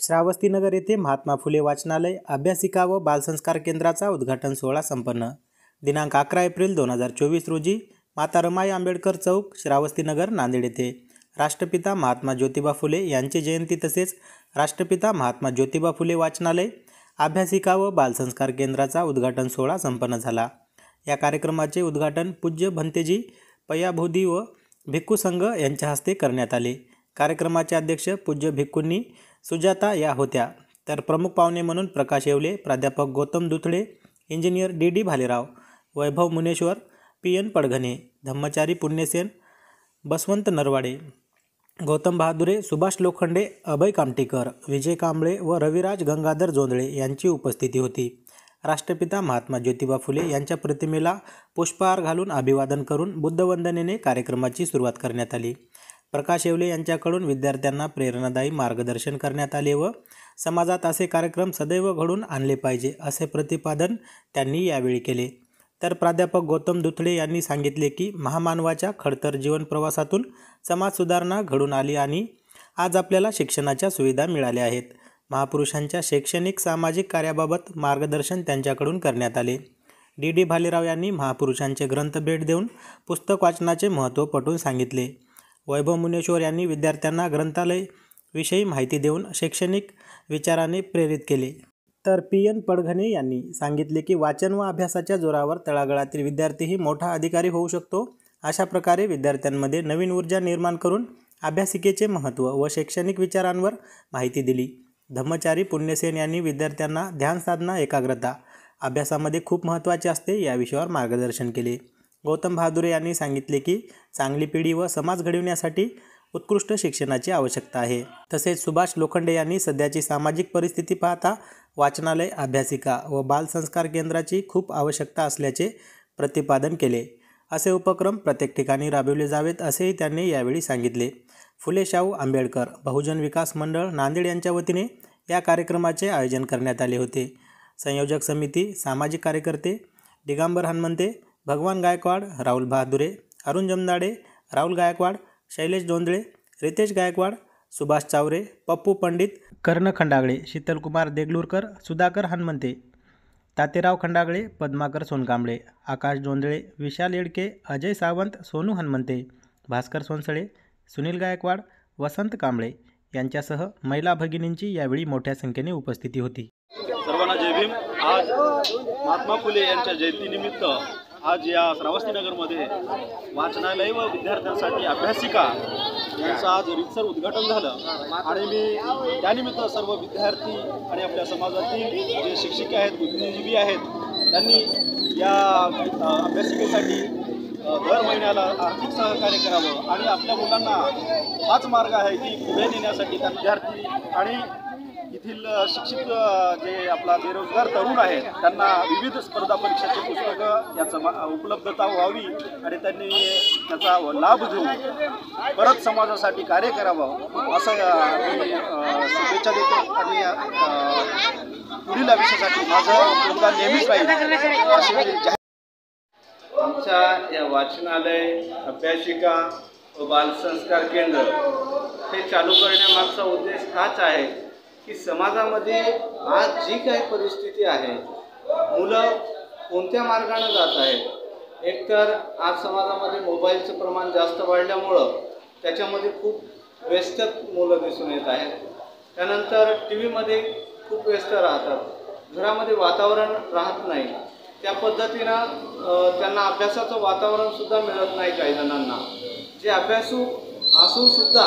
श्रावस्तीनगर येथे महात्मा फुले वाचनालय, अभ्यासिका व बालसंस्कार केंद्राचा उद्घाटन सोहळा संपन्न. दिनांक 11 एप्रिल 2024 रोजी माता रमाई आंबेडकर चौक, श्रावस्तीनगर, नांदेड येथे राष्ट्रपिता महात्मा ज्योतिबा फुले यांची जयंती तसेच राष्ट्रपिता महात्मा ज्योतिबा फुले वाचनालय, अभ्यासिका व बालसंस्कार केंद्राचा उद्घाटन सोहळा संपन्न झाला. या कार्यक्रमाचे उद्घाटन पूज्य भंतेजी पयाभोधी व भिक्खू संघ यांच्या हस्ते करण्यात आले. कार्यक्रमाचे अध्यक्ष पूज्य भिक्खूंनी सुजाता या होत्या, तर प्रमुख पाहुणे म्हणून प्रकाश येवले, प्राध्यापक गौतम दुथडे, इंजिनियर डी भालेराव, वैभव मुनेश्वर, पी पडघणे, धम्मचारी पुण्यसेन, बसवंत नरवाडे, गौतम बहादुरे, सुभाष लोखंडे, अभय कामटीकर, विजय कांबळे व रविराज गंगाधर जोंधळे यांची उपस्थिती होती. राष्ट्रपिता महात्मा ज्योतिबा फुले यांच्या प्रतिमेला पुष्पहार घालून अभिवादन करून बुद्धवंदनेने कार्यक्रमाची सुरुवात करण्यात आली. प्रकाश येवले यांच्याकडून विद्यार्थ्यांना प्रेरणादायी मार्गदर्शन करण्यात आले व समाजात असे कार्यक्रम सदैव घडून आणले पाहिजे असे प्रतिपादन त्यांनी यावेळी केले. तर प्राध्यापक गौतम दुथडे यांनी सांगितले की महामानवाच्या खडतर जीवन प्रवासातून समाज सुधारणा घडून आली आणि आज आपल्याला शिक्षणाच्या सुविधा मिळाल्या आहेत. महापुरुषांच्या शैक्षणिक सामाजिक कार्याबाबत मार्गदर्शन त्यांच्याकडून करण्यात आले. डी भालेराव यांनी महापुरुषांचे ग्रंथ भेट देऊन पुस्तक वाचनाचे महत्त्व पटवून सांगितले. वैभव मुनेश्वर यांनी विद्यार्थ्यांना ग्रंथालय विषयी माहिती देऊन शैक्षणिक विचाराने प्रेरित केले. तर पी पडघणे यांनी सांगितले की वाचन व अभ्यासाच्या जोरावर तळागाळातील विद्यार्थीही मोठा अधिकारी होऊ शकतो. अशा प्रकारे विद्यार्थ्यांमध्ये नवीन ऊर्जा निर्माण करून अभ्यासिकेचे महत्त्व व शैक्षणिक विचारांवर माहिती दिली. धम्मचारी पुण्यसेन यांनी विद्यार्थ्यांना ध्यान साधना, एकाग्रता अभ्यासामध्ये खूप महत्त्वाचे असते या विषयावर मार्गदर्शन केले. गौतम बहादुरे यांनी सांगितले की चांगली पिढी व समाज घडविण्यासाठी उत्कृष्ट शिक्षणाची आवश्यकता आहे. तसेच सुभाष लोखंडे यांनी सध्याची सामाजिक परिस्थिती पाहता वाचनालय, अभ्यासिका व बालसंस्कार केंद्राची खूप आवश्यकता असल्याचे प्रतिपादन केले. असे उपक्रम प्रत्येक ठिकाणी राबविले जावेत असेही त्यांनी यावेळी सांगितले. फुले शाहू आंबेडकर बहुजन विकास मंडळ नांदेड यांच्या वतीने या कार्यक्रमाचे आयोजन करण्यात आले होते. संयोजक समिती, सामाजिक कार्यकर्ते दिगंबर हनुमंते, भगवान गायकवाड, राहुल बहादुरे, अरुण जमदाडे, राहुल गायकवाड, शैलेश जोंधळे, रितेश गायकवाड, सुभाष चावरे, पप्पू पंडित, कर्ण खंडागळे, शीतलकुमार देगलूरकर, सुधाकर हनुमंते, तातेराव खंडागळे, पद्माकर सोनकांबळे, आकाश जोंधळे, विशाल येडके, अजय सावंत, सोनू हनुमंते, भास्कर सोनसळे, सुनील गायकवाड, वसंत कांबळे यांच्यासह महिला भगिनींची यावेळी मोठ्या संख्येने उपस्थिती होती. सर्वांना जय भीम. आज महात्मा फुले यांच्या जयंतीनिमित्त आज या श्रावस्तीनगरमध्ये वाचनालय व विद्यार्थ्यांसाठी अभ्यासिका यांचं आज रीतसर उद्घाटन झालं आणि मी त्यानिमित्त सर्व विद्यार्थी आणि आपल्या समाजातील जे शिक्षिका आहेत, बुद्धिजीवी आहेत, त्यांनी या अभ्यासिकेसाठी दर महिन्याला आर्थिक सहकार्य करावं आणि आपल्या मुलांना हाच मार्ग आहे की पुढे नेण्यासाठी त्या विद्यार्थी आणि येथील शिक्षित जे आपला बेरोजगार तरुण आहेत त्यांना विविध स्पर्धा परीक्षाची पुस्तकं याचं उपलब्धता व्हावी आणि त्यांनी त्याचा लाभ घेऊन परत समाजासाठी कार्य करावं असं मी शुभेच्छा देतो आणि पुढील आयुष्यासाठी माझं योगदान नेहमीच राहील. आमच्या या वाचनालय, अभ्यासिका व बालसंस्कार केंद्र हे चालू करण्यामागचा उद्देश हाच आहे की समाजामध्ये आज जी काही परिस्थिती आहे, मुलं कोणत्या मार्गाने जात आहेत. एकतर आज समाजामध्ये मोबाईलचं प्रमाण जास्त वाढल्यामुळं त्याच्यामध्ये खूप व्यस्त मुलं दिसून येत आहेत. त्यानंतर टी व्हीमध्ये खूप व्यस्त राहतात, घरामध्ये वातावरण राहत नाही. त्या पद्धतीनं त्यांना अभ्यासाचं वातावरणसुद्धा मिळत नाही. काही जणांना जे अभ्यासू असूनसुद्धा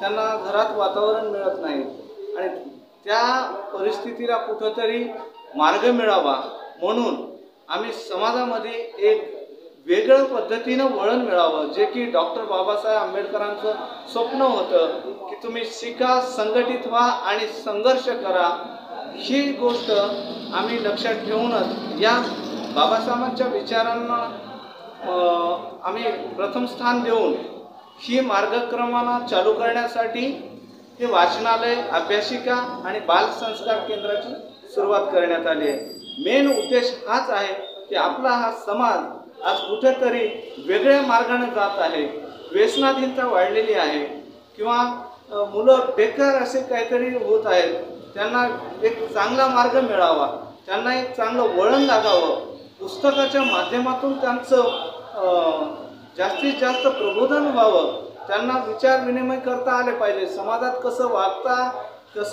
त्यांना घरात वातावरण मिळत नाही आणि त्या परिस्थितीला कुठंतरी मार्ग मिळावा म्हणून आम्ही समाजामध्ये एक वेगळं पद्धतीनं वळण मिळावं, जे की डॉक्टर बाबासाहेब आंबेडकरांचं स्वप्न होतं की तुम्ही शिका, संघटित व्हा आणि संघर्ष करा. ही गोष्ट आम्ही लक्षात ठेवूनच या बाबासाहेबांच्या विचारांना आम्ही प्रथम स्थान देऊन ही मार्गक्रमणा चालू करण्यासाठी हे वाचनालय, अभ्यासिका आणि बालसंस्कार केंद्राची सुरुवात करण्यात आली आहे. मेन उद्देश हाच आहे की आपला हा समाज आज कुठेतरी वेगळ्या मार्गाने जात आहे, व्यसनाधीनता वाढलेली आहे किंवा मुलं बेकार असे काहीतरी होत आहेत, त्यांना एक चांगला मार्ग मिळावा, त्यांना एक चांगलं वळण लागावं, पुस्तकाच्या माध्यमातून त्यांचं जास्तीत जास्त प्रबोधन व्हावं, त्यांना विचार विनिमय करता आले पाहिजे, समाजात कसं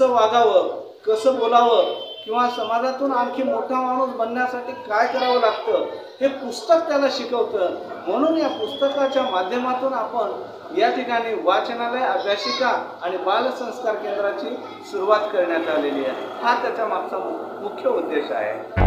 वागावं, कसं बोलावं किंवा समाजातून आणखी मोठा माणूस बनण्यासाठी काय करावं लागतं हे पुस्तक त्याला शिकवतं. म्हणून या पुस्तकाच्या माध्यमातून आपण या ठिकाणी वाचनालय, अभ्यासिका आणि बालसंस्कार केंद्राची सुरुवात करण्यात आलेली आहे. हा त्याच्या मागचा मुख्य उद्देश आहे.